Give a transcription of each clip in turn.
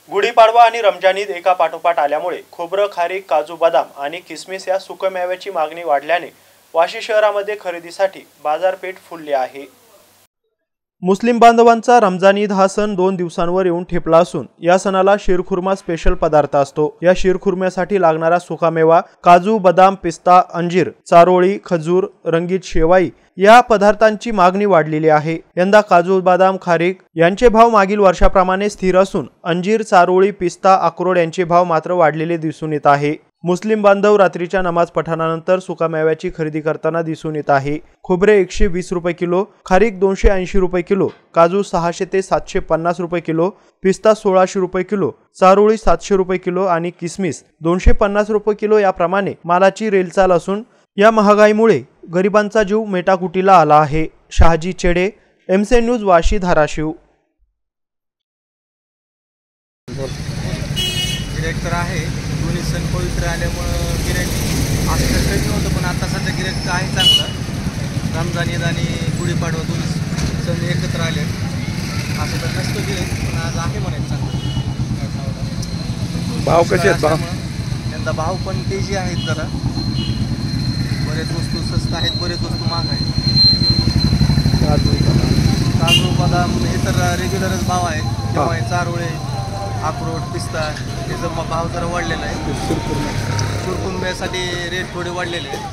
गुढीपाडवा आणि रमजान ईद एका पाठोपाठ आल्यामुळे खोबरं, खारीक, काजू, बदाम आणि किसमिस या सुकमेव्याची मागणी वाढल्याने वाशी शहरामध्ये खरेदीसाठी बाजारपेठ फुलली आहे। मुस्लिम बांधवांचा रमजान ईद हा सण 2 दिवसांवर येऊन ठेपला असून या सणाला शीरखुर्मा स्पेशल पदार्थ असतो। या शीरखुर्म्यासाठी लागणारा सुकामेवा काजू, बदाम, पिस्ता, अंजीर, चारोळी, खजूर, रंगीत शेवाई या पदार्थांची मागणी वाढलेली आहे। यंदा काजू, बदाम, खारीक यांचे भाव मागील वर्षाप्रमाणे स्थिर असून अंजीर, चारोळी, पिस्ता, अक्रोड यांचे भाव मात्र वाढलेले दिसून येत आहे। मुस्लिम बांधव रात्रीच्या नमाज पठणानंतर सुकामेव्याची खरेदी करताना दिसून येत आहे। खोबरे 120 रुपये किलो, खारीक 280 रुपये किलो, काजू 600 ते 750 रुपये किलो, पिस्ता 1600 रुपये किलो, चारोळी 700 रुपये किलो आणि किसमिस 250 रुपये किलो याप्रमाणे मालाची रेलचाल असून या महागाईमुळे गरिबांचा जीव मेटाकुटीला आला आहे। शहाजी चेडे, MC न्यूज, वाशी, धाराशिव। गिऱ्हाईक आहे, दोन्ही सण पवित्र आल्यामुळं गिऱ्हाईक असं कमी होतं, पण आता सध्या गिऱ्हाईक आहे चांगलं। रमजान ईद आणि गुढीपाडवा दोन्ही सण एकत्र आले, असं तर नसतं गिऱ्हाईक, पण आज आहे म्हणायचं चांगलं। भाव कसे आहेत? यंदा भाव पण तेजी आहेत, जरा बरेच वस्तू स्वस्त आहेत, बरेच वस्तू महाग आहेत। काजू, बदाम हे तर रेग्युलरच भाव आहेत, तेव्हा चारोळे, अक्रोड, पिस्ता याचा भाव जरा वाढलेला आहे। शीरखुर्म्यासाठी रेट थोडे वाढलेले आहेत,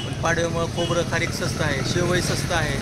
पण पाडव्यामुळे खोबरं, खारीक स्वस्त आहे, शेवई स्वस्त आहे।